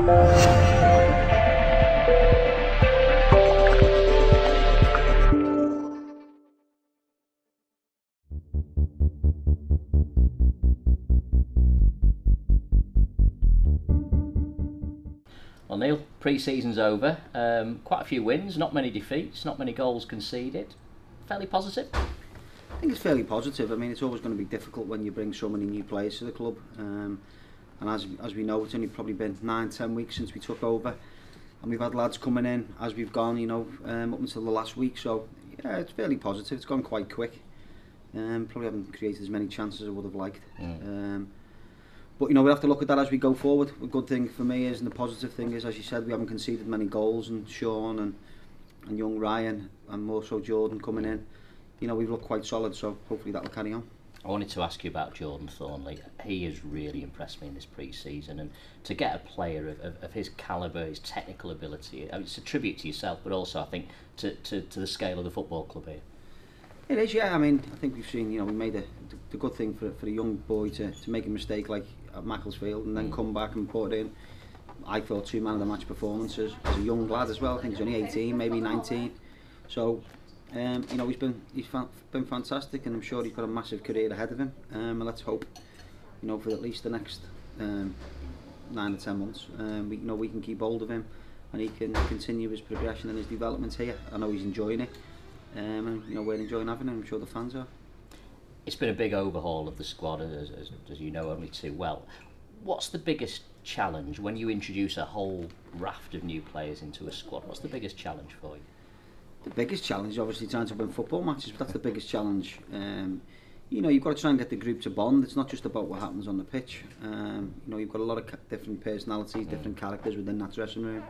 Well, Neil, pre-season's over. Quite a few wins, not many defeats, not many goals conceded. Fairly positive? I think it's fairly positive. I mean, it's always going to be difficult when you bring so many new players to the club. And as we know, it's only probably been 9-10 weeks since we took over. And we've had lads coming in as we've gone, you know, up until the last week. So, yeah, it's fairly positive. It's gone quite quick. Probably haven't created as many chances as I would have liked. But you know, we have to look at that as we go forward. A good thing for me is, and the positive thing is, as you said, we haven't conceded many goals, and Sean and young Ryan and more so Jordan coming in, you know, we've looked quite solid, so hopefully that'll carry on. I wanted to ask you about Jordan Thornley. He has really impressed me in this pre-season, and to get a player of his calibre, his technical ability, it's a tribute to yourself, but also I think to the scale of the football club here. It is, yeah. I mean, I think we've seen, you know, we made the good thing for a young boy to make a mistake like at Macclesfield and then come back and put it in. I thought 2 man of the match performances as a young lad as well. I think he's only 18, maybe 19. So, you know, he's been fantastic, and I'm sure he's got a massive career ahead of him. And let's hope, you know, for at least the next 9 or 10 months, we can keep hold of him and he can continue his progression and his development here. I know he's enjoying it. And you know, we're enjoying having him. I'm sure the fans are. It's been a big overhaul of the squad, as you know only too well. What's the biggest challenge when you introduce a whole raft of new players into a squad? What's the biggest challenge for you? The biggest challenge is obviously trying to win football matches, but that's the biggest challenge. You know, you've got to try and get the group to bond. It's not just about what happens on the pitch. You know, you've got a lot of different personalities, different characters within that dressing room.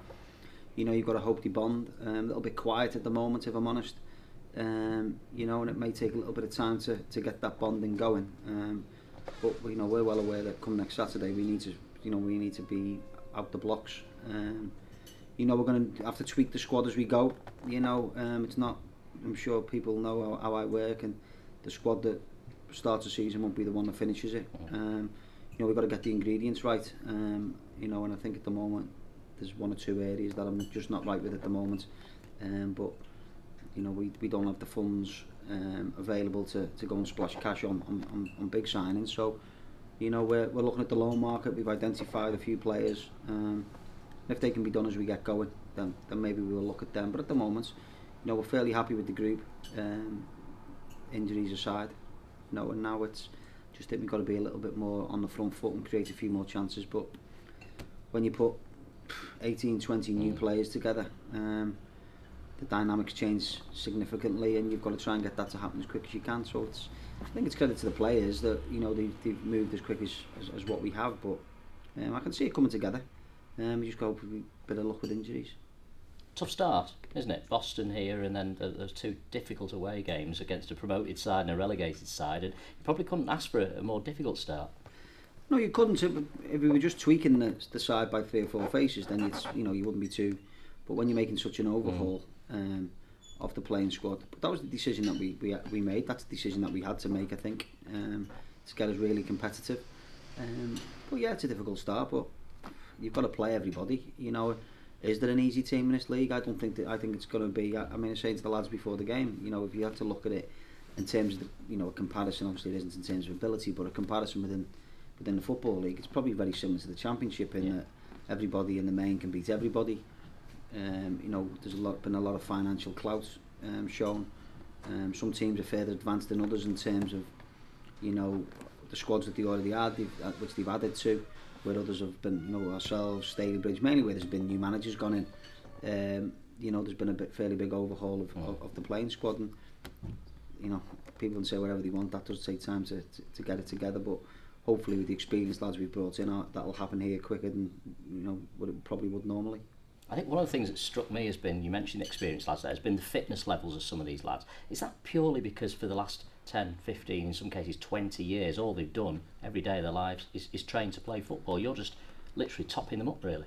You know, you've got to hope they bond. A little bit quiet at the moment, if I'm honest. You know, and it may take a little bit of time to get that bonding going. But you know, we're well aware that come next Saturday we need to be out the blocks. You know, we're going to have to tweak the squad as we go. You know, it's not. I'm sure people know how I work, and the squad that starts the season won't be the one that finishes it. You know, we've got to get the ingredients right. You know, and I think at the moment there's 1 or 2 areas that I'm just not right with at the moment. But you know, we don't have the funds available to go and splash cash on big signings. So, you know, we're looking at the loan market. We've identified a few players. If they can be done as we get going, then maybe we will look at them. But at the moment, you know, we're fairly happy with the group. Injuries aside, you know, and now it's just that we've got to be a little bit more on the front foot and create a few more chances. But when you put 18, 20 new players together, the dynamics change significantly, and you've got to try and get that to happen as quick as you can. So I think it's credit to the players that, you know, they've moved as quick as what we have. But I can see it coming together. We just got a bit of luck with injuries. Tough start, isn't it? Boston here, and then those 2 difficult away games against a promoted side and a relegated side, and you probably couldn't ask for a more difficult start. No, you couldn't. If we were just tweaking the side by 3 or 4 faces, then you wouldn't be too. But when you're making such an overhaul of the playing squad, but that was the decision that we made. That's the decision that we had to make, I think, to get us really competitive. But yeah, it's a difficult start, but you've got to play everybody. You know, is there an easy team in this league? I don't think that. I think it's going to be. I mean, I was saying to the lads before the game, you know, if you had to look at it in terms of a comparison, obviously it isn't in terms of ability, but a comparison within the football league, it's probably very similar to the Championship in that everybody in the main can beat everybody. You know, there's been a lot of financial clout shown. Some teams are further advanced than others in terms of, you know, the squads that they already had, which they've added to, where others have been, you know, ourselves, Stalybridge, mainly where there's been new managers gone in. You know, there's been a fairly big overhaul of the playing squad, and you know, people can say whatever they want. That does take time to get it together, but hopefully with the experienced lads we've brought in, that'll happen here quicker than, you know, what it probably would normally. I think one of the things that struck me has been, you mentioned the experienced lads, has been the fitness levels of some of these lads. Is that purely because for the last 10, 15, in some cases 20 years, all they've done every day of their lives is train to play football? You're just literally topping them up, really.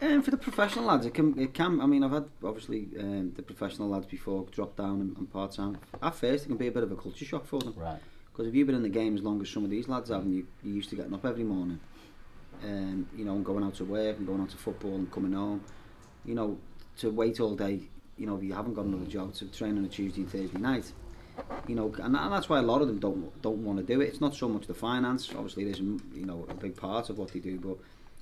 For the professional lads, it can. I mean, I've had obviously the professional lads before drop down and part time. At first, it can be a bit of a culture shock for them. Right. Because if you've been in the game as long as some of these lads have, and you're used to getting up every morning, you know, and going out to work and going out to football and coming home, you know, to wait all day, you know, if you haven't got another job, to train on a Tuesday and Thursday night, you know, and that's why a lot of them don't want to do it. It's not so much the finance, obviously it is, you know, a big part of what they do, but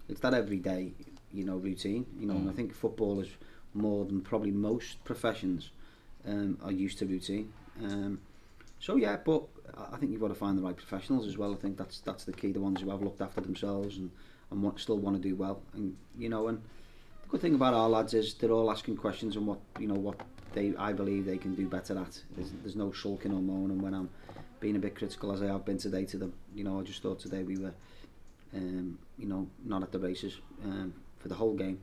it's that everyday, you know, routine, you know, and I think football is more than probably most professions are used to routine. So yeah, but I think you've got to find the right professionals as well. I think that's the key, the ones who have looked after themselves and still want to do well. And you know, and the good thing about our lads is they're all asking questions on what, you know, what I believe they can do better at. There's no sulking or moaning when I'm being a bit critical, as I have been today to them. You know, I just thought today we were, you know, not at the races for the whole game.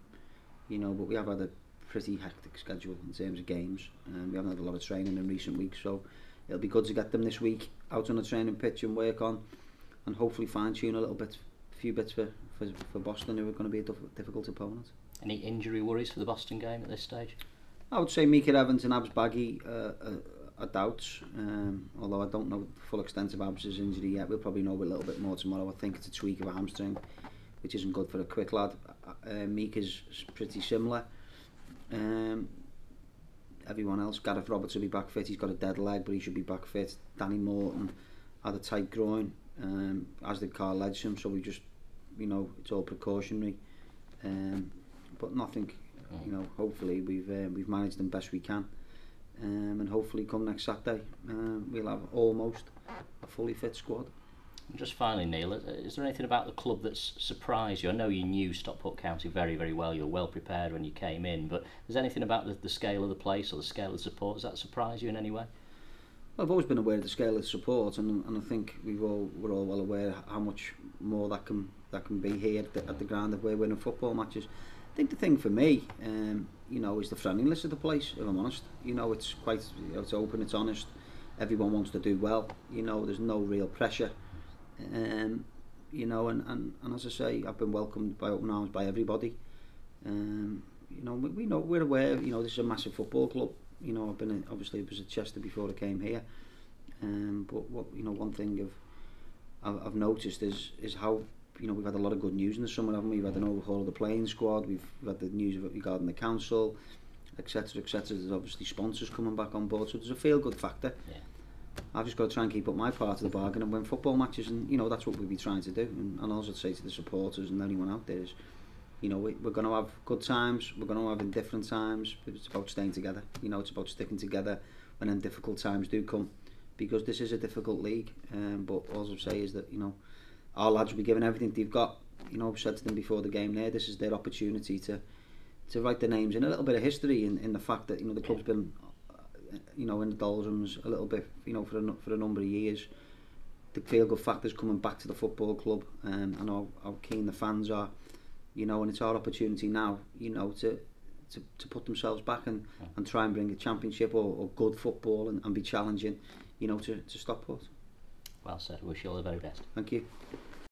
You know, but we have had a pretty hectic schedule in terms of games. We haven't had a lot of training in recent weeks, so it'll be good to get them this week out on the training pitch and work on, and hopefully fine tune a few bits for Boston, who are going to be a difficult opponent. Any injury worries for the Boston game at this stage? I would say Mika Evans and Abs Baggy are doubts, although I don't know the full extent of Abs' injury yet. We'll probably know a little bit more tomorrow. I think it's a tweak of a hamstring, which isn't good for a quick lad. Mika's pretty similar. Everyone else, Gareth Roberts will be back fit. He's got a dead leg, but he should be back fit. Danny Morton had a tight groin, as did Carl Ledsham, so we just, you know, it's all precautionary, but nothing, you know, hopefully we've managed them best we can, and hopefully come next Saturday we'll have almost a fully fit squad. And just finally, Neil, is there anything about the club that's surprised you? I know you knew Stockport County very, very well. You were well prepared when you came in, but is there anything about the scale of the place or the scale of the support? Does that surprise you in any way? Well, I've always been aware of the scale of the support, and I think we're all well aware how much more that can be here at the ground if we're winning football matches. I think the thing for me, you know, is the friendliness of the place. If I'm honest, you know, it's quite, you know, it's open, it's honest. Everyone wants to do well. You know, there's no real pressure. You know, and as I say, I've been welcomed by open arms by everybody. You know, we're aware. You know, this is a massive football club. You know, obviously it was at Chester before I came here. But what, you know, one thing I've noticed is how, you know, we've had a lot of good news in the summer, haven't we? We've had an overhaul of the playing squad. We've had the news regarding the council, etc., etc. There's obviously sponsors coming back on board, so there's a feel-good factor. Yeah. I've just got to try and keep up my part of the bargain and win football matches, and you know, that's what we'll be trying to do. And also to say to the supporters and anyone out there is, you know, we're going to have good times, we're going to have indifferent times, but it's about staying together. You know, it's about sticking together when then difficult times do come, because this is a difficult league. But all I'll say is that, you know, our lads will be giving everything they've got. You know, I've said to them before the game there, this is their opportunity to write their names in a little bit of history in the fact that, you know, the club's been, you know, in the doldrums a little bit, you know, for a number of years. The feel-good factor's coming back to the football club, and how keen the fans are, you know, and it's our opportunity now, you know, to put themselves back and try and bring a championship or good football and be challenging, you know, to Stockport. Well said. Wish you all the very best. Thank you.